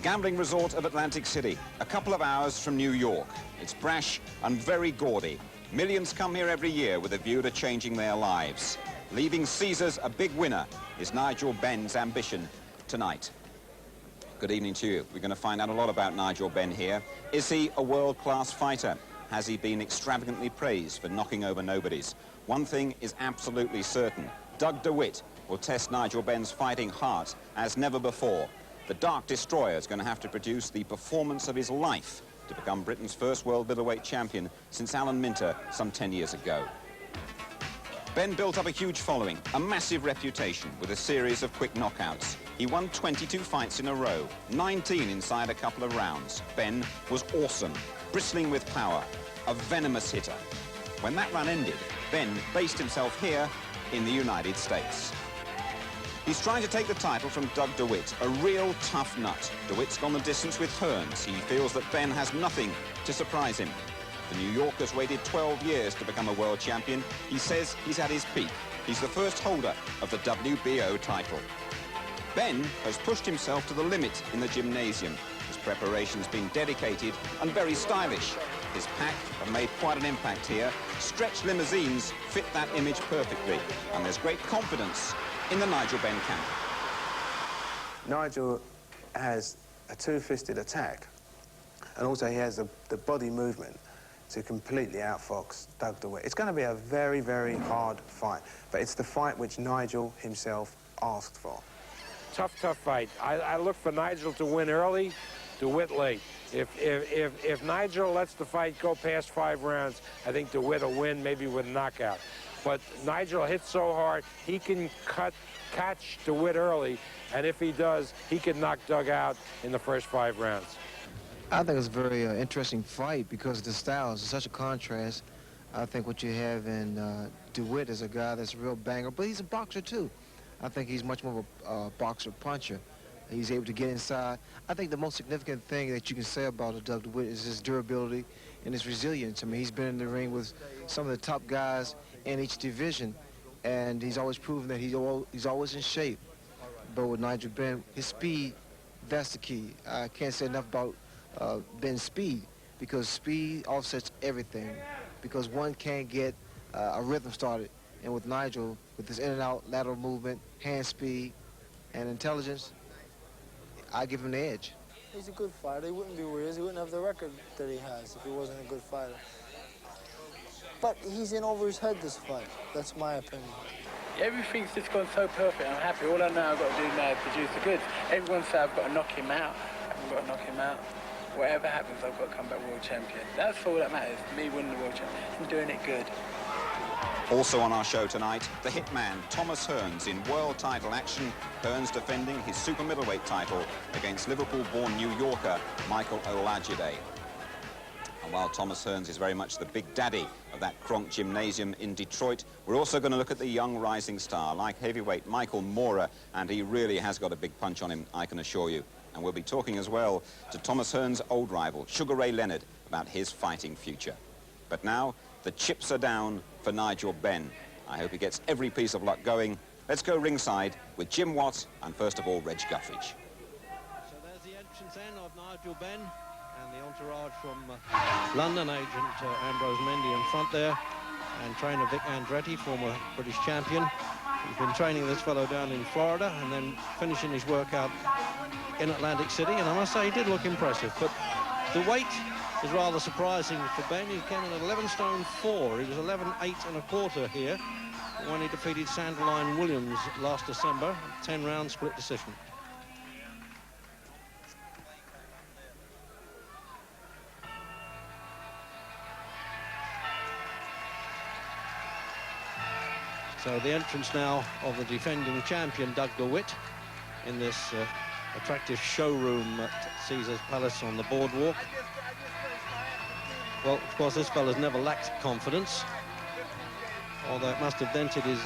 gambling resort of Atlantic City, a couple of hours from New York. It's brash and very gaudy. Millions come here every year with a view to changing their lives. Leaving Caesars a big winner is Nigel Benn's ambition tonight. Good evening to you. We're going to find out a lot about Nigel Benn here. Is he a world-class fighter? Has he been extravagantly praised for knocking over nobodies? One thing is absolutely certain. Doug DeWitt will test Nigel Benn's fighting heart as never before. The Dark Destroyer is going to have to produce the performance of his life to become Britain's first world middleweight champion since Alan Minter some 10 years ago. Benn built up a huge following, a massive reputation with a series of quick knockouts. He won 22 fights in a row, 19 inside a couple of rounds. Benn was awesome, bristling with power, a venomous hitter. When that run ended, Benn based himself here in the United States. He's trying to take the title from Doug DeWitt, a real tough nut. DeWitt's gone the distance with Hearns. He feels that Benn has nothing to surprise him. The New Yorker's waited 12 years to become a world champion. He says he's at his peak. He's the first holder of the WBO title. Benn has pushed himself to the limit in the gymnasium. His preparation's been dedicated and very stylish. His pack have made quite an impact here. Stretch limousines fit that image perfectly. And there's great confidence in the Nigel Benn camp. Nigel has a two-fisted attack, and also he has the body movement to completely outfox Doug DeWitt. It's going to be a very, very hard fight, but it's the fight which Nigel himself asked for. Tough fight. I look for Nigel to win early, DeWitt late. If Nigel lets the fight go past 5 rounds, I think DeWitt will win, maybe with a knockout. But Nigel hits so hard, he can catch DeWitt early, and if he does, he can knock Doug out in the first 5 rounds. I think it's a very interesting fight because the styles is such a contrast. I think what you have in DeWitt is a guy that's a real banger, but he's a boxer too. I think he's much more of a boxer puncher. He's able to get inside. I think the most significant thing that you can say about Doug DeWitt is his durability and his resilience. I mean, he's been in the ring with some of the top guys in each division, and he's always proven that he's always in shape. But with Nigel Benn, his speed, that's the key. I can't say enough about Benn's speed, because speed offsets everything, because one can't get a rhythm started. And with Nigel, with his in and out lateral movement, hand speed, and intelligence, I give him the edge. He's a good fighter. He wouldn't be where he is. He wouldn't have the record that he has if he wasn't a good fighter. But he's in over his head this fight. That's my opinion. Everything's just gone so perfect. I'm happy. All I know I've got to do now is produce the goods. Everyone says I've got to knock him out. I haven't got to knock him out. Whatever happens, I've got to come back world champion. That's all that matters. Me winning the world champion and doing it good. Also on our show tonight, the hitman Thomas Hearns in world title action. Hearns defending his super middleweight title against Liverpool-born New Yorker Michael Olajide. And while Thomas Hearns is very much the big daddy of that Kronk gymnasium in Detroit, we're also going to look at the young rising star like heavyweight Michael Moorer, and he really has got a big punch on him, I can assure you. And we'll be talking as well to Thomas Hearns' old rival, Sugar Ray Leonard, about his fighting future. But now, the chips are down for Nigel Benn. I hope he gets every piece of luck going. Let's go ringside with Jim Watt and, first of all, Reg Guthridge. So there's the entrance in of Nigel Benn and the entourage from London, agent Ambrose Mendy in front there, and trainer Vic Andretti, former British champion. He's been training this fellow down in Florida and then finishing his workout in Atlantic City, and I must say he did look impressive. But the weight is rather surprising for Benn. He came in at 11 stone 4. He was 11.8 here when he defeated Sanderline Williams last December, 10-round split decision. So the entrance now of the defending champion Doug DeWitt in this attractive showroom at Caesars Palace on the boardwalk. Well, of course, this fella's never lacked confidence, although it must have dented his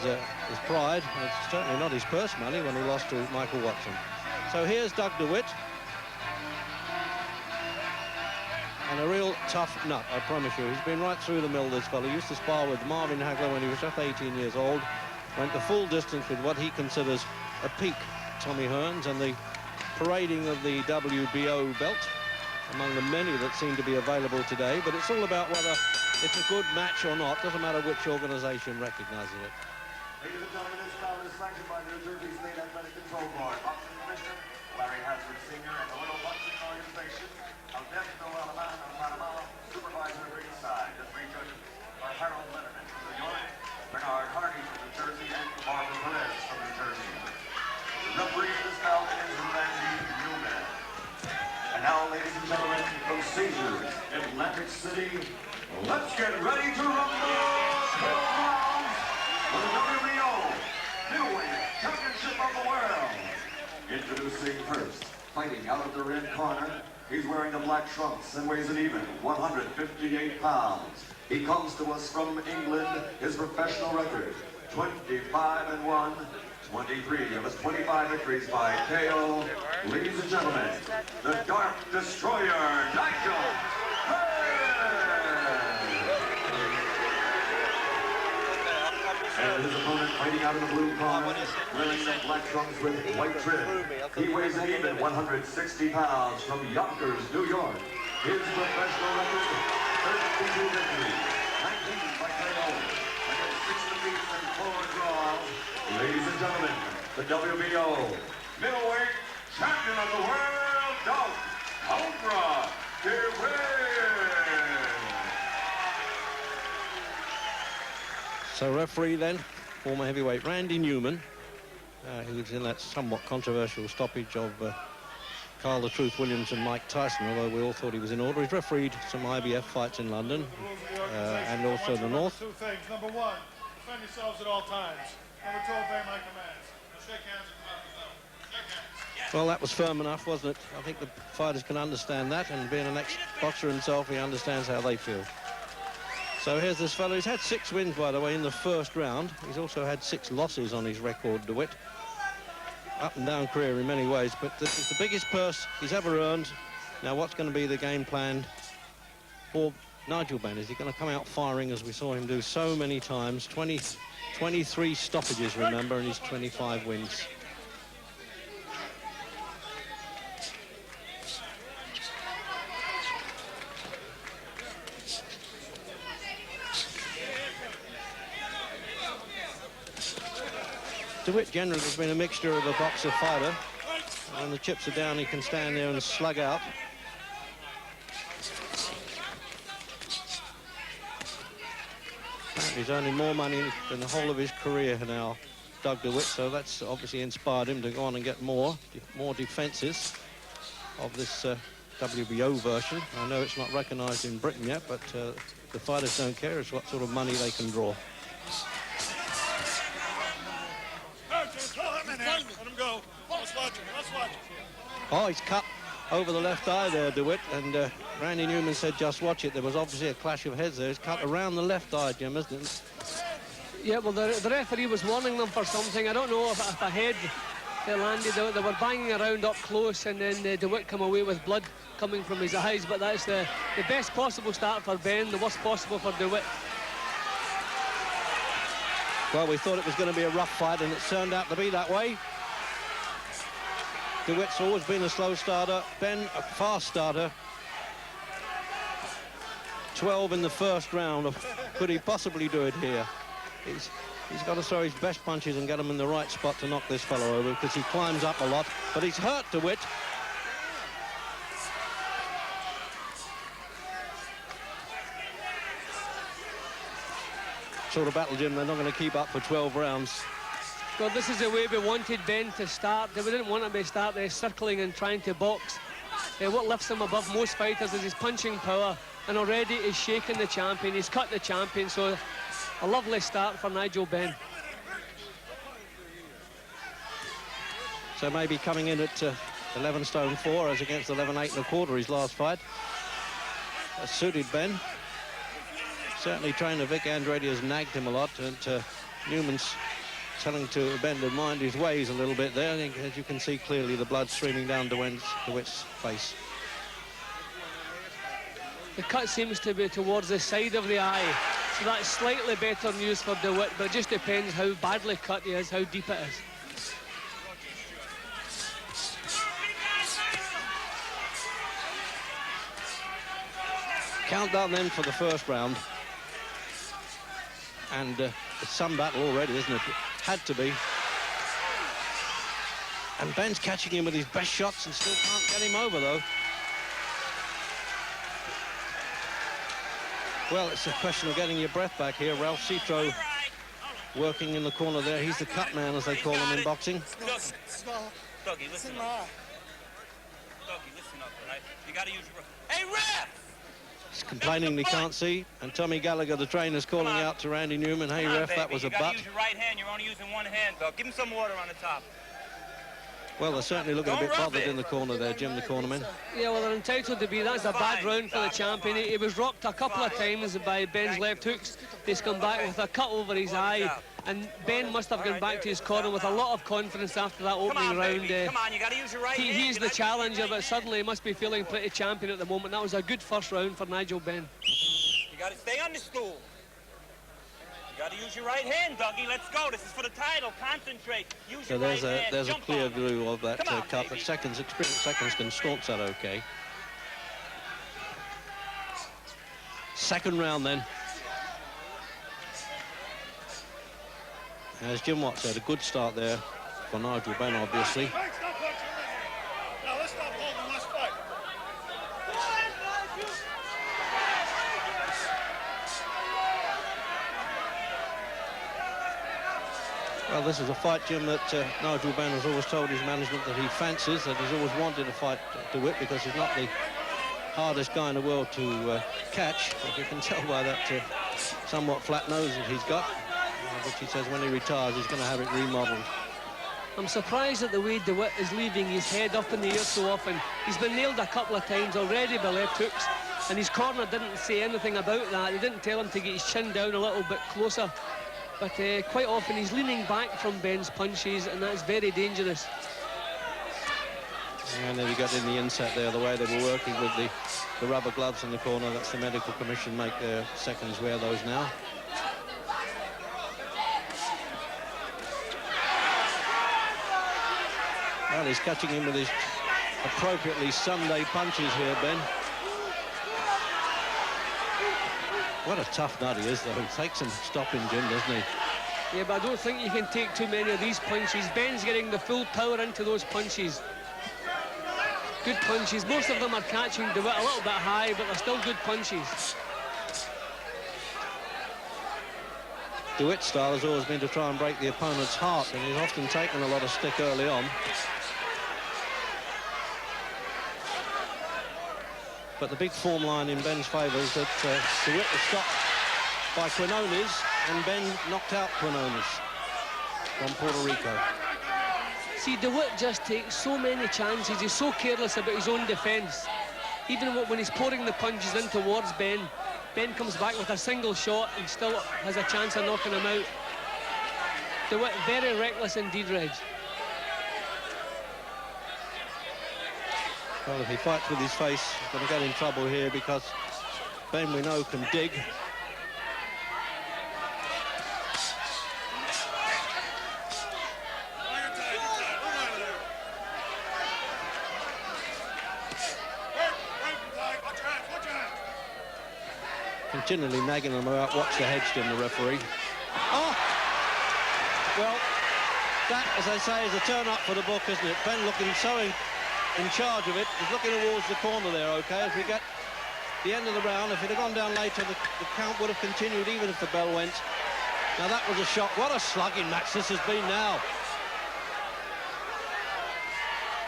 pride. It's certainly not his purse money when he lost to Michael Watson. So here's Doug DeWitt. And a real tough nut, I promise you. He's been right through the mill, this fella. He used to spar with Marvin Hagler when he was just 18 years old. Went the full distance with what he considers a peak Tommy Hearns, and the parading of the WBO belt among the many that seem to be available today, but it's all about whether it's a good match or not. Doesn't matter which organization recognizes it. Ladies and gentlemen, this bout is sanctioned by New Jersey State Athletic Control Board, Boxing Commissioner Larry Hazard Sr. and the Little Boxing Organization of Deathville, Alabama, supervisor ringside. The three judges are Harold Letterman from New York, Bernard Hardy from New Jersey, and Marvin Perez from New Jersey. The referee of this bout is Randy Newman. And now, ladies and gentlemen, from Caesars, Atlantic City, let's get ready to rumble! 12 rounds for the WBO Middleweight Championship of the World. Introducing first, fighting out of the red corner, he's wearing the black trunks and weighs an even 158 pounds. He comes to us from England, his professional record, 25-1, 23 of his 25 victories by KO. Ladies and gentlemen, the Dark Destroyer, Nigel Benn! And his opponent fighting out of the blue corner, wearing the black trunks with white trim. He weighs an even 160 pounds from Yonkers, New York. His professional record, 32 victories, 19 by KO, against 6 defeats and 4 draws. Ladies and gentlemen, the WBO Middleweight Champion of the World, Doug Cobra DeWitt. So referee then, former heavyweight Randy Newman, who was in that somewhat controversial stoppage of Carl the Truth Williams and Mike Tyson, although we all thought he was in order. He's refereed some IBF fights in London and also the North. Two things. Number one, defend yourselves at all times. Number two, obey my commands. Now shake hands and come out the zone. Shake hands. Well, that was firm enough, wasn't it? I think the fighters can understand that, and being an ex-boxer himself, he understands how they feel. So here's this fellow. He's had 6 wins, by the way, in the first round. He's also had 6 losses on his record, DeWitt. Up and down career in many ways, but this is the biggest purse he's ever earned. Now, what's going to be the game plan for Nigel Benn? Is he going to come out firing, as we saw him do so many times? 23 stoppages, remember, and his 25 wins. DeWitt generally has been a mixture of a boxer-fighter. When the chips are down, he can stand there and slug out. He's earning more money than the whole of his career now, Doug DeWitt, so that's obviously inspired him to go on and get more defences of this WBO version. I know it's not recognised in Britain yet, but the fighters don't care. It's what sort of money they can draw. Oh, he's cut over the left eye there, DeWitt, and Randy Newman said, just watch it. There was obviously a clash of heads there. It's cut around the left eye, Jim, isn't it? Yeah, well, the referee was warning them for something. I don't know if a head landed. They were banging around up close, and then DeWitt come away with blood coming from his eyes. But that's the best possible start for Benn, the worst possible for DeWitt. Well, we thought it was going to be a rough fight, and it turned out to be that way. DeWitt's always been a slow starter. Benn, a fast starter. 12 in the first round. Could he possibly do it here? He's got to throw his best punches and get them in the right spot to knock this fellow over, because he climbs up a lot. But he's hurt DeWitt. Sort of battle, Jim, they're not going to keep up for 12 rounds. Well, this is the way we wanted Benn to start. We didn't want him to start circling and trying to box. What lifts him above most fighters is his punching power, and already he's shaken the champion. He's cut the champion, so a lovely start for Nigel Benn. So maybe coming in at 11 stone 4 as against 11.8 1/4 his last fight. That suited Benn. Certainly trainer Vic Andretti has nagged him a lot, and Newman's telling to Benn to mind his ways a little bit there. I think, as you can see clearly, the blood streaming down DeWitt's face. The cut seems to be towards the side of the eye, so that's slightly better news for DeWitt, but it just depends how badly cut he is, how deep it is. Countdown then for the first round. And it's some battle already, isn't it? Had to be. And Benn's catching him with his best shots and still can't get him over, though. Well, it's a question of getting your breath back here. Ralph Citro working in the corner there. He's the cut man, as they call him in boxing. Dougie, listen up. Dougie, listen up, all right? You got to use your... Hey, ref! He's complaining he can't see. And Tommy Gallagher, the trainer's calling out to Randy Newman, hey, ref, that was a butt. You got to use your right hand. You're only using one hand, Doug. Give him some water on the top. Well, they're certainly looking a bit bothered in the corner there, Jim, the cornerman. Yeah, well, they're entitled to be. That's a bad round for the champion. He was rocked a couple of times by Benn's left hooks. He's come back with a cut over his eye. And Ben must have gone back to his corner with a lot of confidence after that opening round. Come on, you got to use your right hand. He's the challenger, but suddenly he must be feeling pretty champion at the moment. That was a good first round for Nigel Benn. You got to stay on the stool. You got to use your right hand, Dougie. Let's go. This is for the title. Concentrate. Use your right hand. There's a Jump clear on view of that on, cut, but experience seconds can staunch that okay. Second round then. As Jim Watt said, a good start there for Nigel Benn, obviously. Now let's stop holding, let's fight. Well, this is a fight, Jim, that Nigel Benn has always told his management that he fancies, that he's always wanted to fight DeWitt because he's not the hardest guy in the world to catch. But you can tell by that somewhat flat nose that he's got, which he says when he retires he's going to have it remodeled. I'm surprised at the way DeWitt is leaving his head up in the air so often. He's been nailed a couple of times already by left hooks, and his corner didn't say anything about that. They didn't tell him to get his chin down a little bit closer. But quite often he's leaning back from Benn's punches, and that's very dangerous. And then he got in the inset there, the way they were working with the rubber gloves in the corner. That's the medical commission make their seconds wear those now. Well, he's catching him with his appropriately Sunday punches here, Ben. What a tough nut he is, though. He takes some stopping, Jim, doesn't he? Yeah, but I don't think you can take too many of these punches. Ben's getting the full power into those punches. Good punches. Most of them are catching DeWitt a little bit high, but they're still good punches. DeWitt's style has always been to try and break the opponent's heart, and he's often taken a lot of stick early on. But the big form line in Ben's favour is that DeWitt was stopped by Quinones, and Ben knocked out Quinones from Puerto Rico. See, DeWitt just takes so many chances. He's so careless about his own defence. Even when he's pouring the punches in towards Ben, Ben comes back with a single shot and still has a chance of knocking him out. DeWitt very reckless indeed, Reg. Well, if he fights with his face, he's going to get in trouble here because Ben, we know, can dig. Continually nagging them about, watch the hedge, Jim, the referee. Oh! Well, that, as I say, is a turn-up for the book, isn't it? Ben looking so in charge of it. He's looking towards the corner there, OK, as we get the end of the round. If it had gone down later, the count would have continued even if the bell went. Now, that was a shot. What a slugging match this has been now.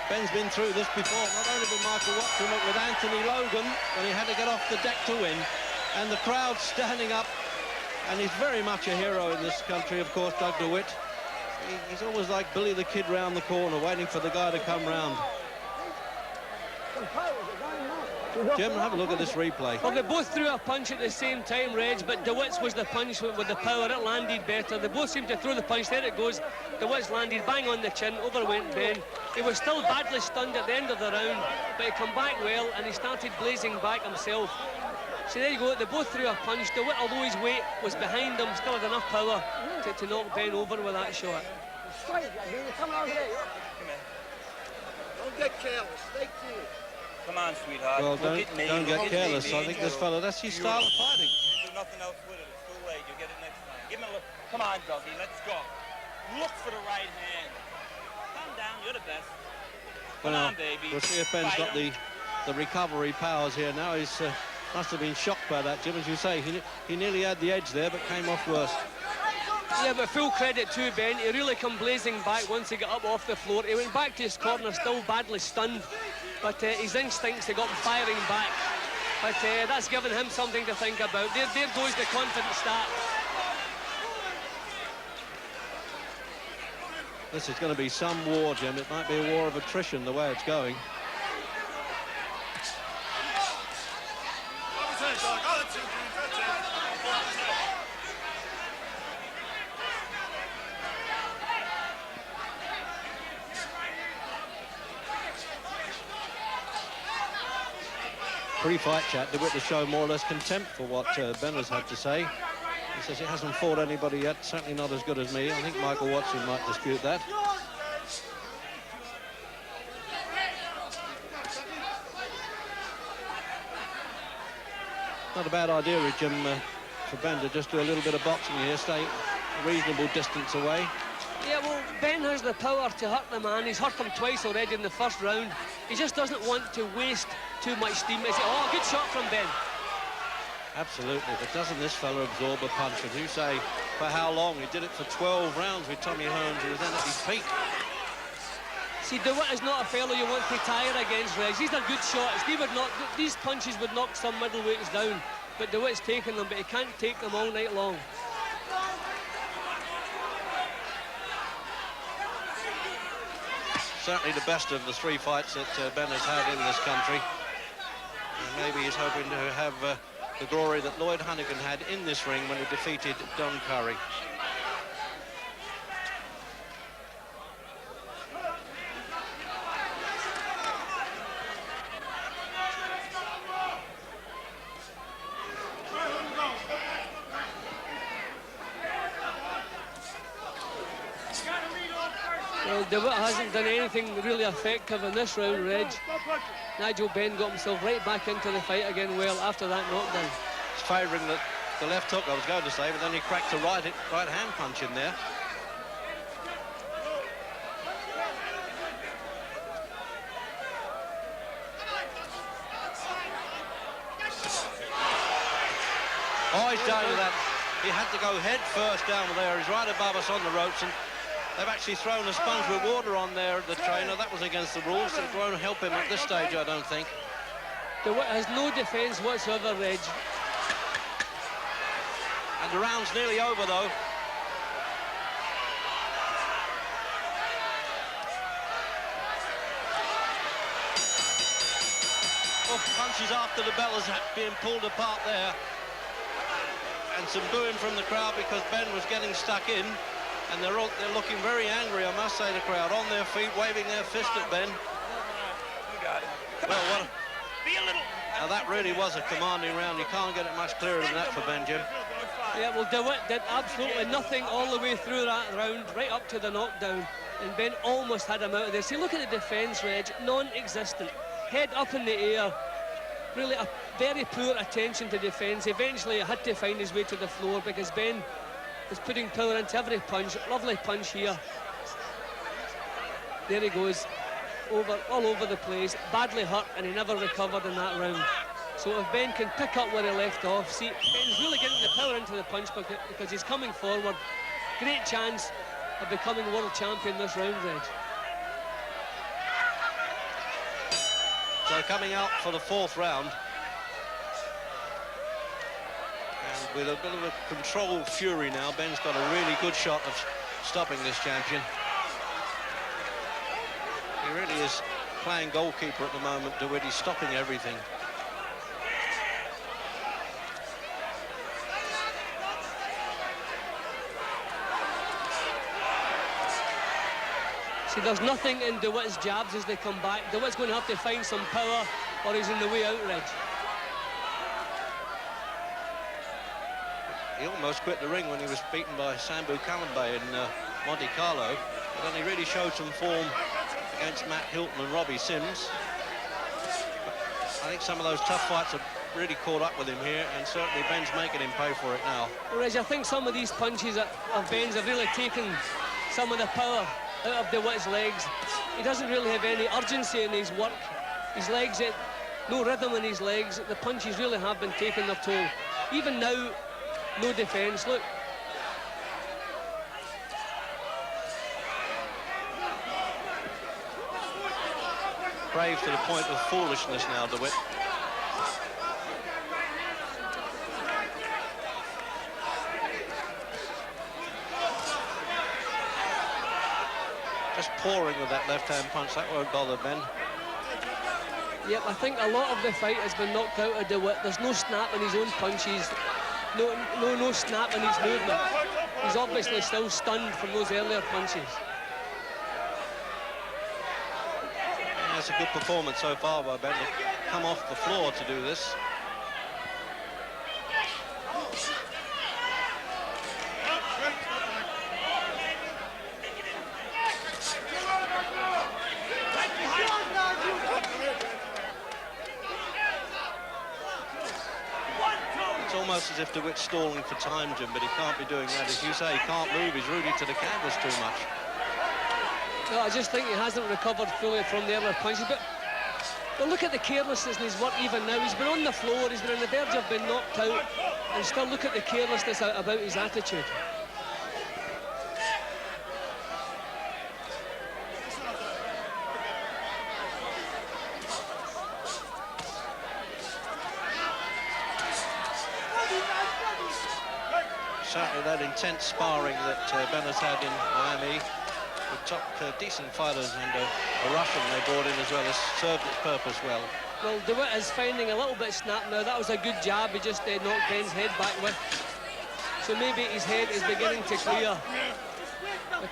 Ben's been through this before, not only with Michael Watson, but with Anthony Logan, when he had to get off the deck to win. And the crowd standing up, and he's very much a hero in this country, of course, Doug DeWitt. He's always like Billy the Kid round the corner, waiting for the guy to come round. Jim, have a look at this replay. Well, they both threw a punch at the same time, Reg, but DeWitt's was the punch with the power. It landed better. They both seemed to throw the punch. There it goes. DeWitt's landed bang on the chin. Over went Ben. He was still badly stunned at the end of the round, but he come back well, and he started blazing back himself. So there you go, they both threw a punch. DeWitt, although his weight was behind him, still had enough power to knock Ben over with that shot. Don't get careless. Stay cool. Come on, sweetheart. Well, Look at me. don't get Look at careless. me. I think this fella, that's his style of fighting. You do nothing else with it. It's too late. You'll get it next time. Give him a look. Come on, Dougie. Let's go. Look for the right hand. Calm down. You're the best. Come on, baby. We'll see if Ben's got the recovery powers here now. He's must have been shocked by that, Jim. As you say, he nearly had the edge there, but came off worse. Yeah, but full credit to Ben. He really come blazing back once he got up off the floor. He went back to his corner, still badly stunned, but his instincts, they got him firing back. But that's given him something to think about. There goes the confident start. This is going to be some war, Jim. It might be a war of attrition the way it's going. Pre-fight chat, DeWitt has shown more or less contempt for what Ben has had to say. He says he hasn't fought anybody yet, certainly not as good as me. I think Michael Watson might dispute that. Not a bad idea, Jim, for Ben to just do a little bit of boxing here, stay a reasonable distance away. Yeah, well, Ben has the power to hurt the man. He's hurt him twice already in the first round. He just doesn't want to waste too much steam. Oh, good shot from Ben. Absolutely, but doesn't this fella absorb a punch? As you say, for how long? He did it for 12 rounds with Tommy Hearns, who was then at his peak. See, DeWitt is not a fellow you want to tire against, Reg. These are good shots. These punches would knock some middleweights down, but DeWitt's taking them, but he can't take them all night long. Certainly the best of the three fights that Ben has had in this country. And maybe he's hoping to have the glory that Lloyd Hunnigan had in this ring when he defeated Don Curry. Well, DeWitt hasn't done anything really effective in this round, Reg. Nigel Benn got himself right back into the fight again well after that knockdown. He's favouring the left hook, I was going to say, but then he cracked a right hand punch in there. Oh, he's down to that. He had to go head first down there. He's right above us on the ropes, and they've actually thrown a sponge with water on there, the trainer. That was against the rules, so it won't help him at this stage, I don't think. DeWitt has no defence whatsoever, Reg. And the round's nearly over, though. Oh, punches after the bell is being pulled apart there. And some booing from the crowd because Ben was getting stuck in. And they're looking very angry, I must say, the crowd, on their feet, waving their fist at Ben. You got it. Well, Be a little. now that really was a commanding round. You can't get it much clearer than that for Ben, Jim. Yeah, well, DeWitt did absolutely nothing all the way through that round, right up to the knockdown. And Ben almost had him out of there. See, look at the defence, Reg, non-existent. Head up in the air. Really a very poor attention to defence. Eventually, he had to find his way to the floor because Ben is putting power into every punch. Lovely punch here. There he goes, all over the place, badly hurt, and he never recovered in that round. So if Ben can pick up where he left off, see, Ben's really getting the power into the punch because he's coming forward. Great chance of becoming world champion this round, Reg. So coming out for the fourth round. And with a bit of a controlled fury now, Ben's got a really good shot of stopping this champion. He really is playing goalkeeper at the moment, DeWitt. He's stopping everything. See, there's nothing in DeWitt's jabs as they come back. DeWitt's going to have to find some power or he's in the way out, Reg. He almost quit the ring when he was beaten by Sambu Kalambay in Monte Carlo. But then he really showed some form against Matt Hilton and Robbie Sims. I think some of those tough fights have really caught up with him here, and certainly Benn's making him pay for it now. Whereas I think some of these punches of Benn's have really taken some of the power out of DeWitt's legs. He doesn't really have any urgency in his work. His legs, no rhythm in his legs. The punches really have been taking their toll. Even now, no defence. Look. Brave to the point of foolishness now, DeWitt. Just pouring with that left-hand punch. That won't bother Ben. Yep, I think a lot of the fight has been knocked out of DeWitt. There's no snap in his own punches. No snap in his movement. He's obviously still stunned from those earlier punches. That's a good performance so far by Ben to come off the floor to do this. It's almost as if DeWitt's stalling for time, Jim, but he can't be doing that. As you say, he can't move. He's rooted to the canvas too much. No, I just think he hasn't recovered fully from the earlier punches. But look at the carelessness in his work even now. He's been on the floor, he's been on the verge of being knocked out, and still look at the carelessness about his attitude. Certainly that intense sparring that Ben has had in Miami with top decent fighters, and a Russian they brought in as well has served its purpose well. Well, DeWitt is finding a little bit snap now. That was a good jab he just knocked Ben's head back with. So maybe his head is beginning to clear.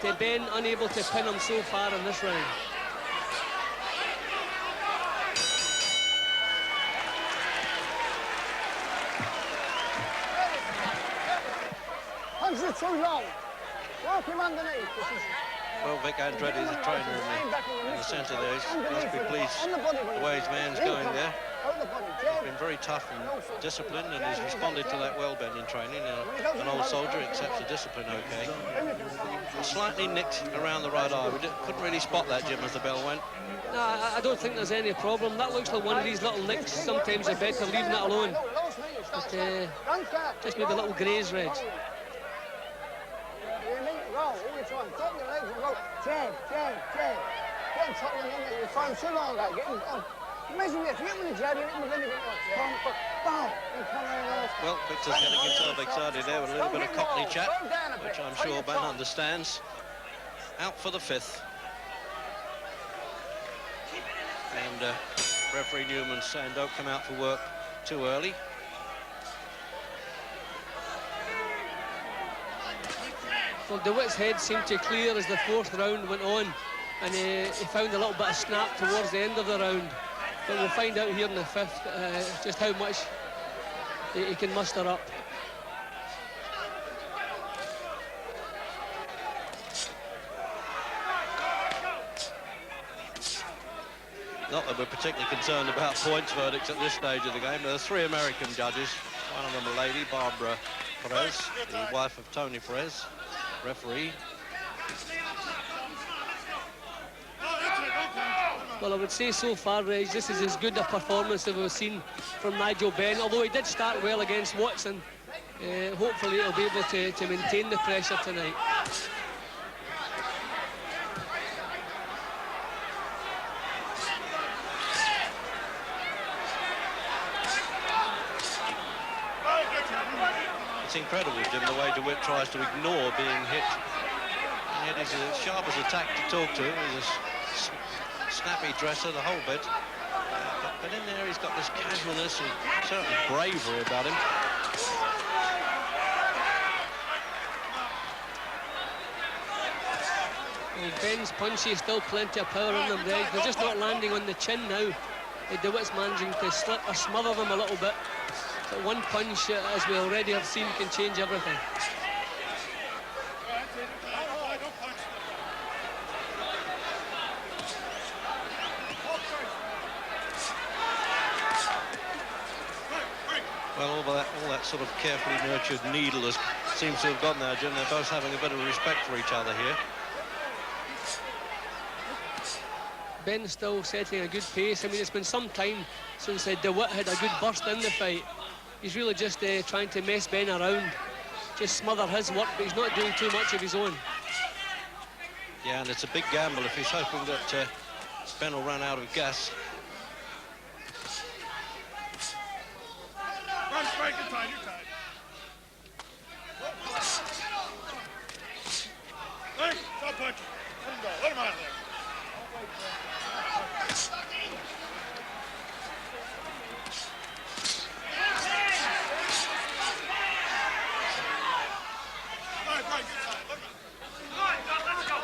But Ben unable to pin him so far in this round. Punches are too long. Work him underneath. Well, Vic Andretti, the trainer in the centre there, must be pleased the way his man's going there. He's been very tough and disciplined, and he's responded to that well, Ben, in training. An old soldier accepts the discipline okay. Slightly nicked around the right eye. We couldn't really spot that, Jim, as the bell went. No, I don't think there's any problem. That looks like one of these little nicks. Sometimes they're better leaving it alone. But just maybe a little graze, Reg. Roll all the time. Top your legs and roll. Jab, jab, jab. Get him top of the limit. You're throwing too long like get him on. Imagine if you hit him with a jab, you hit him with anything else. Well, Victor's getting himself excited there with a little bit of Cockney chat, which I'm sure Ben understands. Out for the fifth. And referee Newman's saying don't come out for work too early. Well, DeWitt's head seemed to clear as the fourth round went on, and he found a little bit of snap towards the end of the round. But we'll find out here in the fifth just how much he can muster up. Not that we're particularly concerned about points verdicts at this stage of the game. There are three American judges. One of them a lady, Barbara Perez, the wife of Tony Perez, referee. Well, I would say so far, Reg, this is as good a performance as we've seen from Nigel Benn, although he did start well against Watson. Hopefully he'll be able to maintain the pressure tonight. It's incredible, Jim, the way DeWitt tries to ignore being hit. And yet he's as sharp as a tack to talk to. He's a snappy dresser, the whole bit. But in there, he's got this casualness and certainly bravery about him. Well, Ben's punches still plenty of power in them, Reg. They're just not landing on the chin now. DeWitt's managing to slip or smother them a little bit. But one punch, as we already have seen, can change everything. all that sort of carefully nurtured needle seems to have gone there, Jim. They're both having a bit of respect for each other here. Ben's still setting a good pace. I mean, it's been some time since DeWitt had a good burst in the fight. He's really just trying to mess Ben around, just smother his work, but he's not doing too much of his own. Yeah, and it's a big gamble if he's hoping that Ben will run out of gas. Run, strike, you're tied, you're tied. Hey, stop punching. Let him go, let him out of there.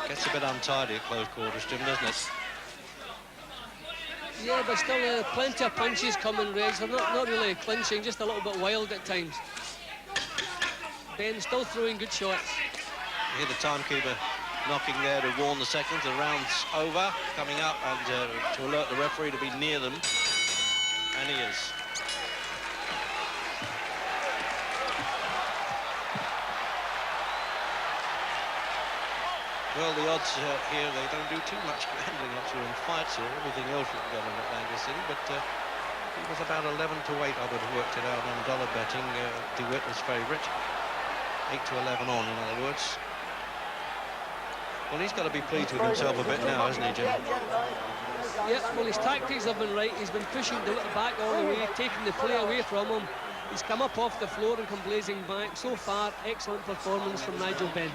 Gets a bit untidy at close quarters, Jim, doesn't it? Yeah, but still plenty of punches coming, Reg. They're not really clinching, just a little bit wild at times. Ben still throwing good shots. You hear the timekeeper knocking there to warn the seconds. The round's over, coming up, and to alert the referee to be near them. And he is. Well, the odds here, they don't do too much gambling actually in fights here. Everything else you can get in Atlantic City, but it was about 11 to 8 I would have worked it out on dollar betting. DeWitt was favourite. 8 to 11 on, in other words. Well, he's got to be pleased with himself a bit now, hasn't he, Jim? Yeah, well, his tactics have been right. He's been pushing DeWitt back all the way, taking the play away from him. He's come up off the floor and come blazing back. So far, excellent performance from Nigel Benn.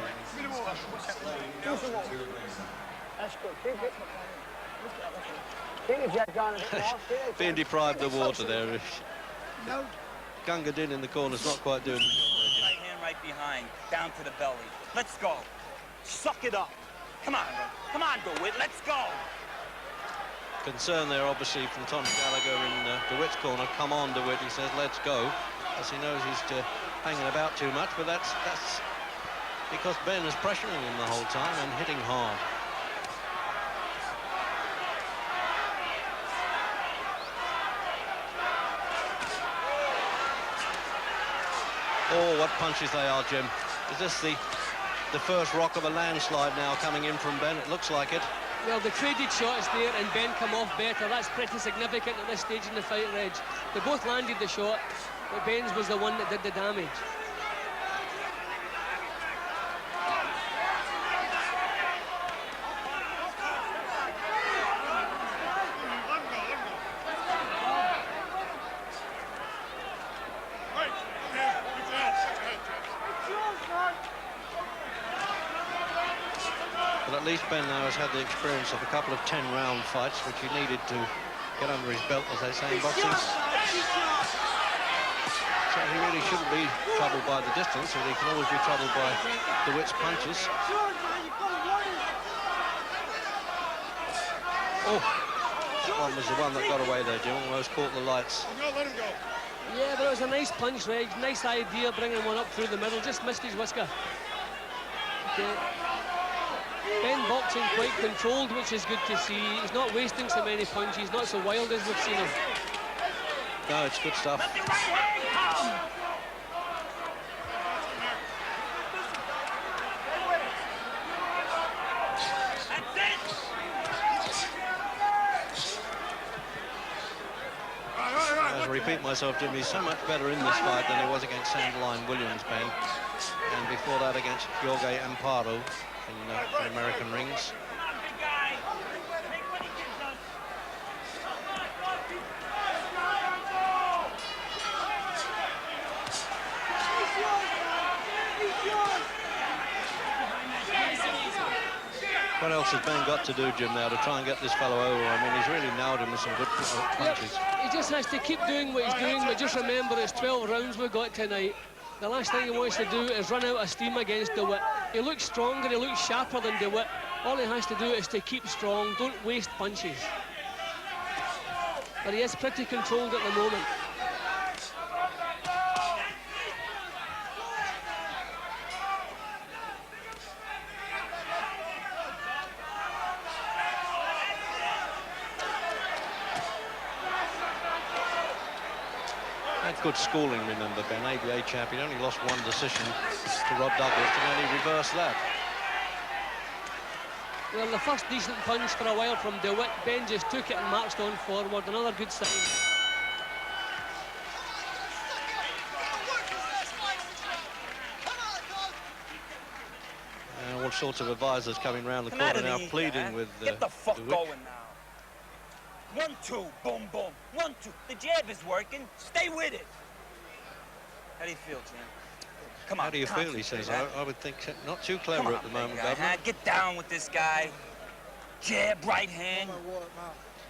Being deprived of water there. Gunga Din in the corner's not quite doing it. Right hand right behind, down to the belly. Let's go. Suck it up. Come on, DeWitt, let's go. Concern there, obviously, from Tom Gallagher in DeWitt's corner. Come on, DeWitt, he says, let's go. As he knows he's hanging about too much, but that's because Ben is pressuring him the whole time and hitting hard. Oh, what punches they are, Jim. Is this the first rock of a landslide now coming in from Ben? It looks like it. Well, the traded shots there and Ben come off better. That's pretty significant at this stage in the fight, Reg. They both landed the shot, but Ben's was the one that did the damage. But at least Ben now has had the experience of a couple of 10-round fights, which he needed to get under his belt, as they say in boxing. So he really shouldn't be troubled by the distance, and he can always be troubled by DeWitt's punches. Oh, that one was the one that got away there, Jim, almost caught the lights. Let him go. Yeah, but it was a nice punch, Reg. Nice idea, bringing one up through the middle. Just missed his whisker. Okay. Ben boxing quite controlled, which is good to see. He's not wasting so many punches, not so wild as we've seen him. No, it's good stuff. As I repeat myself, Jim, he's so much better in this fight than he was against Sandline Williams, Ben. And before that against Jorge Amparo in the American rings. What else has Ben got to do, Jim, now to try and get this fellow over? I mean, he's really nailed him with some good punches. Yep. He just has to keep doing what he's doing, but just remember it's 12 rounds we've got tonight. The last thing he wants to do is run out of steam against DeWitt. He looks stronger, he looks sharper than DeWitt. All he has to do is to keep strong, don't waste punches. But he is pretty controlled at the moment. good schooling, remember, Ben, ABA champion, only lost one decision to Rod Douglas, and then he reversed that. Well, the first decent punch for a while from DeWitt. Ben just took it and marched on forward. Another good sign. All sorts of advisors coming round the corner now, pleading with Get the fuck DeWitt. going now. 1, 2, boom, boom. 1, 2. The jab is working. Stay with it. How do you feel, Jim? Come on. How do you feel, he says. I would think not too clever at the moment, guy, Governor. Get down with this guy. Jab, right hand.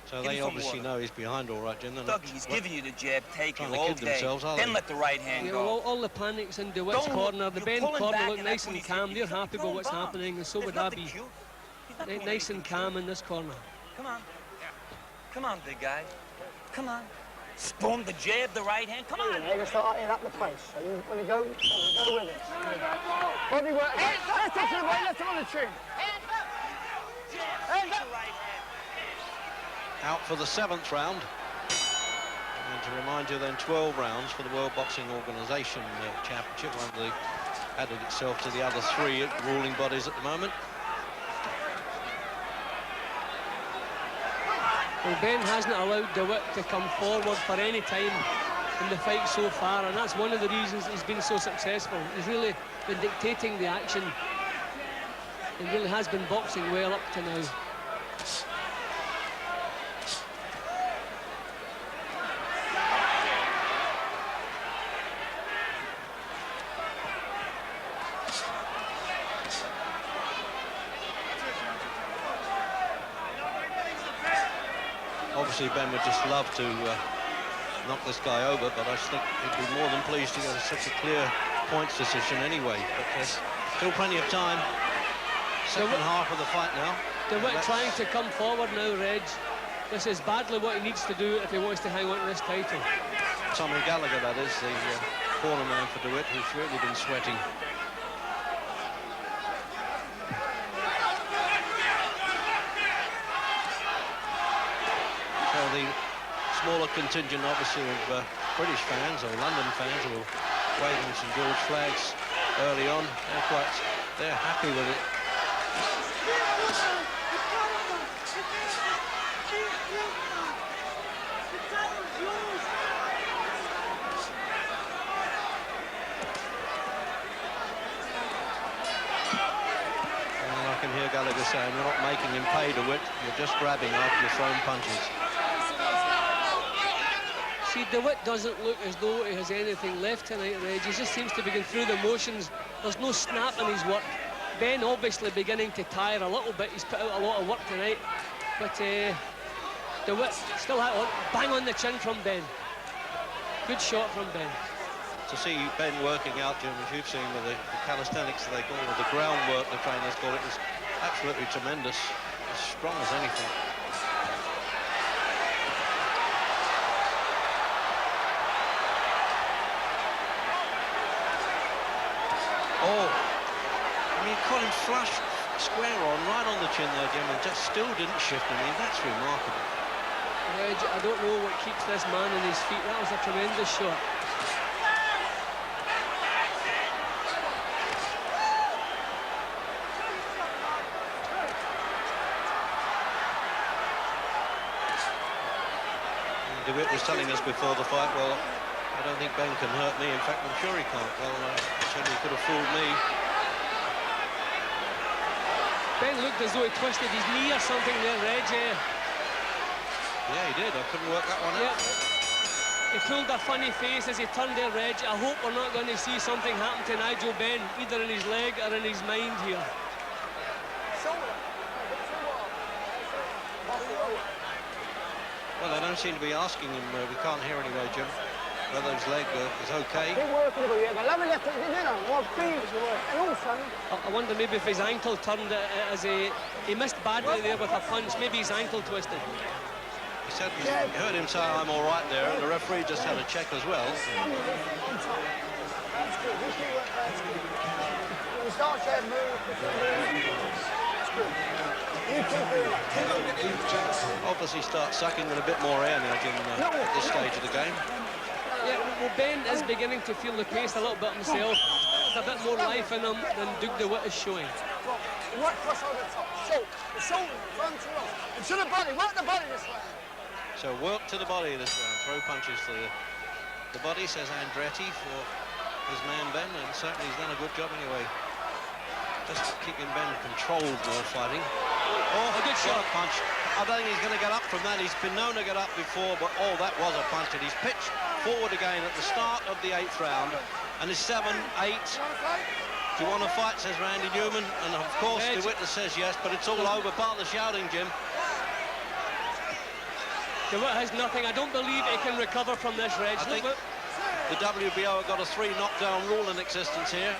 So they obviously know he's behind all right, Jim. Dougie, he's giving you the jab, take it trying to all kid day. themselves, are Then they? let the right hand go. All the panic's in DeWitt's corner. The Ben corner look nice and calm. They're happy with what's happening, and so would I be. Nice and calm in this corner. Come on. Come on, big guy. Come on. Boom, the jab, the right hand. Come on. You're going to start hitting up the place. So you want to go with it. Body work. Let's take it away. Let's on the chin. Hands up. Out for the 7th round. And to remind you then, 12 rounds for the World Boxing Organization Championship, one of the added itself to the other 3 ruling bodies at the moment. Well, Ben hasn't allowed DeWitt to come forward for any time in the fight so far, and that's one of the reasons he's been so successful. He's really been dictating the action. He really has been boxing well up to now. Obviously, Ben would just love to knock this guy over, but I just think he'd be more than pleased to get such a clear points decision anyway. But there's still plenty of time. Second half of the fight now. DeWitt trying to come forward now, Reg. This is badly what he needs to do if he wants to hang on to this title. Tommy Gallagher, that is, the corner man for DeWitt, who's really been sweating. So the smaller contingent, obviously, of British fans or London fans who were waving St George flags early on, they're happy with it. And I can hear Gallagher saying, "You're not making him pay to it, you're just grabbing after you're throwing punches." See, DeWitt doesn't look as though he has anything left tonight, Reg. He just seems to be going through the motions. There's no snap in his work. Ben obviously beginning to tire a little bit. He's put out a lot of work tonight. But DeWitt still had one. Bang on the chin from Ben. Good shot from Ben. To see Ben working out, Jim, as you've seen with the calisthenics they call it, the groundwork the trainers call it, was absolutely tremendous. As strong as anything. Oh, I mean, caught him flush, square on, right on the chin there, Jim, and just still didn't shift. I mean, that's remarkable. Reg, I don't know what keeps this man on his feet. That was a tremendous shot. DeWitt was telling us before the fight, well, I don't think Ben can hurt me. In fact, I'm sure he can't. Well, certainly could have fooled me. Ben looked as though he twisted his knee or something there, Reg. Yeah, he did. I couldn't work that one out. He pulled a funny face as he turned there, Reg. I hope we're not going to see something happen to Nigel Benn, either in his leg or in his mind here. Well, they don't seem to be asking him. We can't hear anyway, Jim, whether his leg is okay. I wonder maybe if his ankle turned as he missed badly there with a punch. Maybe his ankle twisted. He said he heard him say, "I'm all right" there, and the referee just had a check as well. Obviously start sucking in a bit more air now, Jim, at this stage of the game. Yeah, well, Ben is beginning to feel the pace a little bit himself. There's a bit more life in him than Doug DeWitt is showing. Work cross over the top. Shoulder, front to roll. And to the body, work the body this way. So work to the body this round. Throw punches to the body, says Andretti for his man Ben, and certainly he's done a good job anyway. Just keeping Ben controlled more fighting. Oh, a good shot. Punch. I don't think he's going to get up from that. He's been known to get up before, but oh, that was a punch. And he's pitched forward again at the start of the 8th round. And it's 7-8. Do you want to fight, says Randy Newman. And of course, the witness says yes, but it's all over. Part of the shouting, Jim. DeWitt has nothing. I don't believe he can recover from this, Reg. I think the WBO have got a 3 knockdown rule in existence here.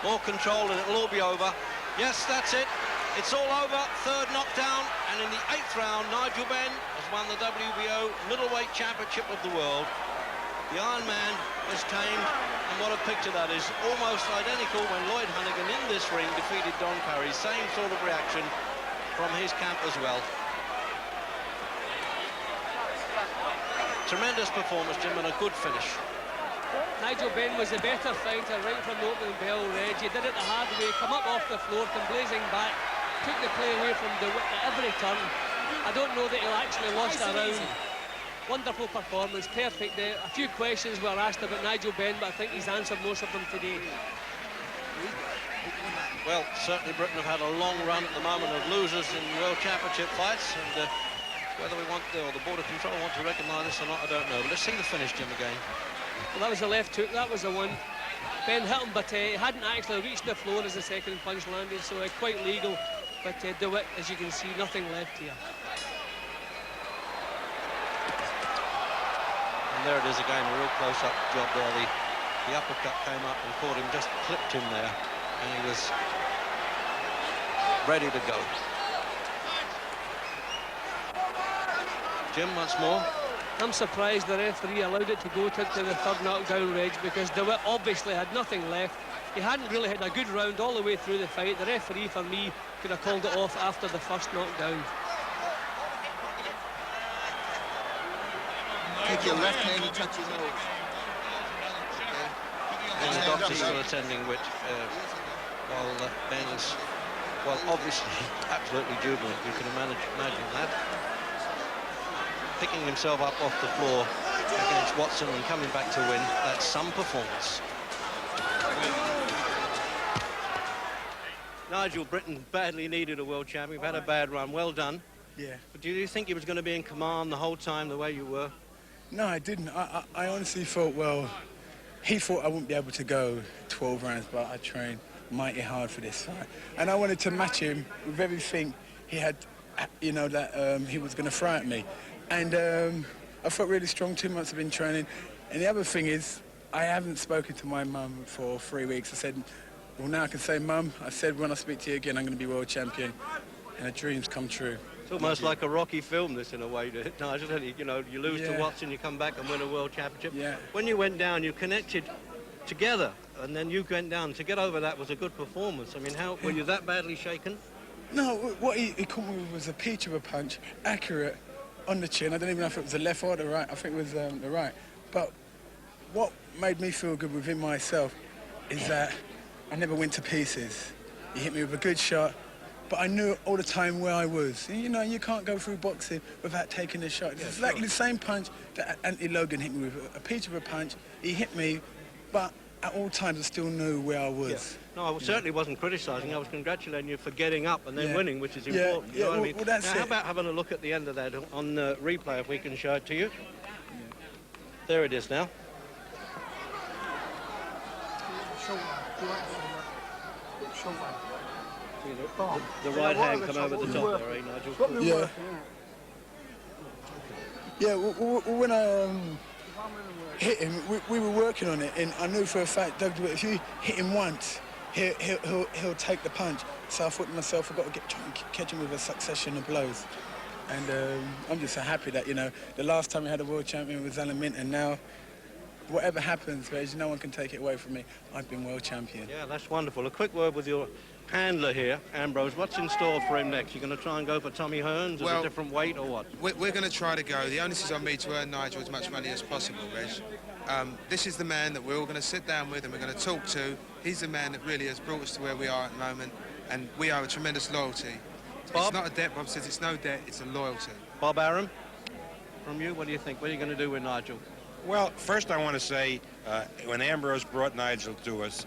More control and it'll all be over. Yes, that's it. It's all over. 3rd knockdown. And in the 8th round, Nigel Benn has won the WBO Middleweight Championship of the world. The Iron Man was tamed. And what a picture that is. Almost identical when Lloyd Hunnigan in this ring defeated Don Curry. Same sort of reaction from his camp as well. Tremendous performance, Jim, and a good finish. Nigel Benn was a better fighter right from the opening bell, Reg. He did it the hard way, come up off the floor, come blazing back, took the play away from DeWitt at every turn. I don't know that he actually lost a round. Wonderful performance, perfect day. A few questions were asked about Nigel Benn, but I think he's answered most of them today. Well, certainly Britain have had a long run at the moment of losers in World Championship fights, and whether we want or the Board of Control want to recognise this or not, I don't know. But let's see the finish, Jim, again. Well, that was the left hook, that was the one. Ben hit him, but he hadn't actually reached the floor as the second punch landed, so quite legal. But DeWitt, as you can see, nothing left here. And there it is again, a real close-up job there. The uppercut came up and caught him, just clipped him there, and he was ready to go. Jim, once more. I'm surprised the referee allowed it to go to the 3rd knockdown, Reg, because DeWitt obviously had nothing left. He hadn't really had a good round all the way through the fight. The referee, for me, could have called it off after the 1st knockdown. Take your left hand and touch your nose. And the doctor's still attending Witt while Ben is, well, obviously absolutely jubilant. You can imagine that. Picking himself up off the floor against Watson and coming back to win. That's some performance. Nigel, Britain badly needed a world champion. We've had a bad run. Well done. Yeah. But do you think he was going to be in command the whole time the way you were? No, I didn't. I honestly thought, well, he thought I wouldn't be able to go 12 rounds, but I trained mighty hard for this fight. And I wanted to match him with everything he had, you know, that he was going to throw at me. And I felt really strong. 2 months I've been training. And the other thing is, I haven't spoken to my mum for 3 weeks. I said, well, now I can say, Mum, I said when I speak to you again, I'm going to be world champion. And the dreams come true. It's almost like a Rocky film, this, in a way, Nigel. You know, you lose to Watson, you come back and win a world championship. Yeah. When you went down, you connected together, and then you went down. To get over that was a good performance. I mean, how were you that badly shaken? No, what he caught me with was a peach of a punch, accurate, on the chin. I don't even know if it was the left or the right. I think it was the right. But what made me feel good within myself is that I never went to pieces. He hit me with a good shot, but I knew all the time where I was. And, you know, you can't go through boxing without taking a shot. It's exactly the same punch that Anthony Logan hit me with, a peach of a punch. He hit me, but at all times I still knew where I was. Yeah. No, I certainly wasn't criticising. I was congratulating you for getting up and then winning, which is important. Yeah, you know what I mean? well, that's now, how about having a look at the end of that on replay, if we can show it to you? There it is now. The right hand come over the top there, eh, Nigel? Yeah. Yeah, when I hit him, we were working on it, and I knew for a fact, Doug, if you hit him once, he'll take the punch. So I thought to myself, I've got to try and catch him with a succession of blows. And I'm just so happy that, you know, the last time we had a world champion was Alan Mint, and now whatever happens, there's no one can take it away from me. I've been world champion. Yeah, that's wonderful. A quick word with your handler here, Ambrose. What's in store for him next? You're going to try and go for Tommy Hearns at a different weight or what? We're going to try to go. The onus is on me to earn Nigel as much money as possible, Reg. This is the man that we're all going to sit down with and we're going to talk to. He's the man that really has brought us to where we are at the moment, and we are a tremendous loyalty. Bob? It's not a debt, Bob says. It's no debt, it's a loyalty. Bob Arum, from you, what do you think? What are you going to do with Nigel? Well, first I want to say, when Ambrose brought Nigel to us,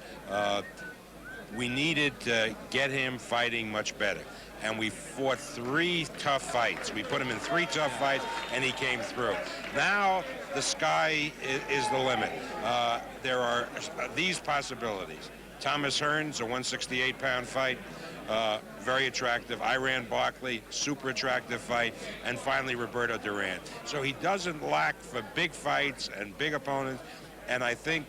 we needed to get him fighting much better. And we fought 3 tough fights. We put him in 3 tough fights, and he came through. Now, the sky is the limit. There are these possibilities. Thomas Hearns, a 168-pound fight, very attractive. Iran Barkley, super attractive fight. And finally, Roberto Duran. So he doesn't lack for big fights and big opponents. And I think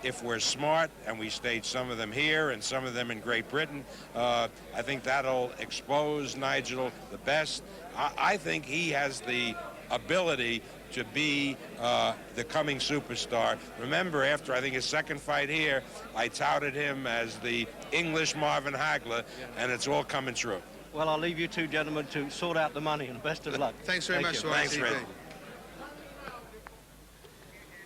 if we're smart and we stage some of them here and some of them in Great Britain, I think that'll expose Nigel the best. I think he has the ability to be the coming superstar. Remember, after I think his second fight here, I touted him as the English Marvin Hagler, and it's all coming true. Well, I'll leave you two gentlemen to sort out the money, and best of luck. Thanks very much. Thanks, Red.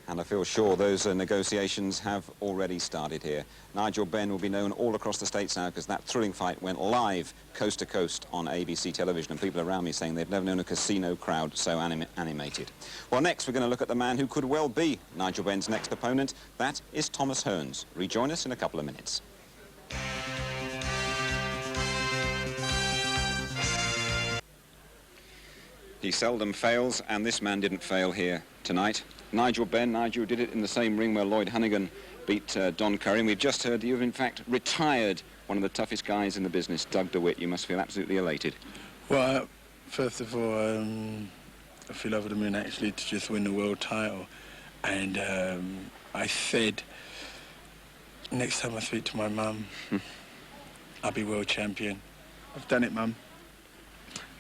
And I feel sure those negotiations have already started here. Nigel Benn will be known all across the States now because that thrilling fight went live coast to coast on ABC television, and people around me saying they've never known a casino crowd so animated. Well, next we're going to look at the man who could well be Nigel Benn's next opponent. That is Thomas Hearns. Rejoin us in a couple of minutes. He seldom fails, and this man didn't fail here tonight. Nigel Benn. Nigel did it in the same ring where Lloyd Hannigan beat Don Curry. And we've just heard you've, in fact, retired one of the toughest guys in the business, Doug DeWitt. You must feel absolutely elated. Well, first of all, I feel over the moon, actually, to just win the world title. And I said, next time I speak to my mum, I'll be world champion. I've done it, Mum.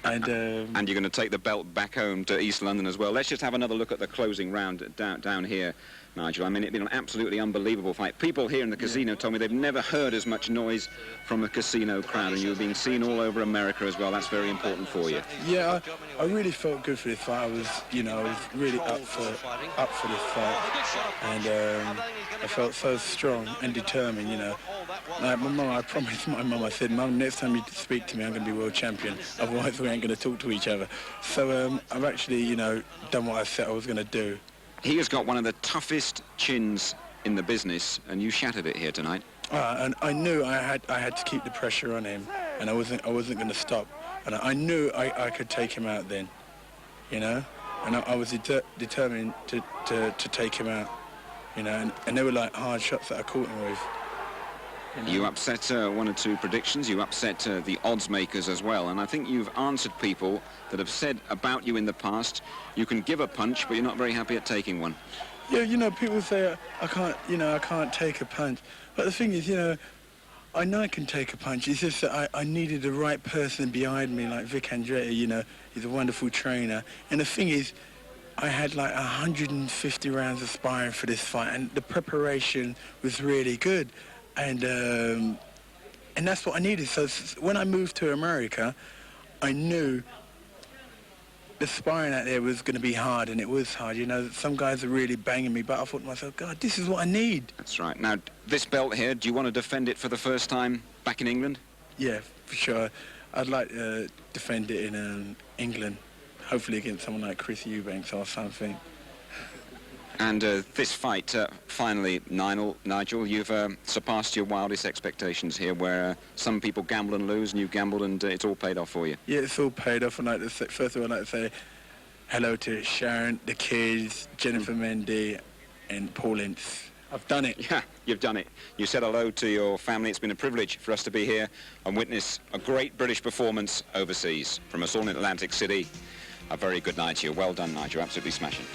And you're going to take the belt back home to East London as well. Let's just have another look at the closing round down here, Nigel. I mean, it's been an absolutely unbelievable fight. People here in the casino told me they've never heard as much noise from a casino crowd, and you were being seen all over America as well. That's very important for you. Yeah, I really felt good for this fight. I was, I was really up for this fight, and I felt so strong and determined, Like my mum, I promised my mum, I said, Mum, next time you speak to me, I'm going to be world champion. Otherwise, we ain't going to talk to each other. So I've actually, done what I said I was going to do. He has got one of the toughest chins in the business, and you shattered it here tonight. And I knew I had to keep the pressure on him, and I wasn't going to stop. And I knew I could take him out then, And I was determined to take him out, And they were like hard shots that I caught him with. You upset 1 or 2 predictions. You upset the odds makers as well. And I think you've answered people that have said about you in the past, you can give a punch, but you're not very happy at taking one. Yeah, people say I can't take a punch. But the thing is, I know I can take a punch. It's just that I needed the right person behind me, like Vic Andretti, he's a wonderful trainer. And the thing is, I had like 150 rounds of sparring for this fight, and the preparation was really good. And that's what I needed. So when I moved to America, I knew the sparring out there was going to be hard, and it was hard. Some guys are really banging me, but I thought to myself, God, this is what I need. That's right. Now, this belt here, do you want to defend it for the first time back in England? Yeah, for sure. I'd like to defend it in England, hopefully against someone like Chris Eubanks or something. And this fight, finally, Nigel, you've surpassed your wildest expectations here, where some people gamble and lose, and you've gambled and it's all paid off for you. Yeah, it's all paid off. And first of all, I'd like to say hello to Sharon, the kids, Jennifer Mendy, and Paul Ince. I've done it. Yeah, you've done it. You said hello to your family. It's been a privilege for us to be here and witness a great British performance overseas. From us all in Atlantic City, a very good night to you. Well done, Nigel. Absolutely smashing.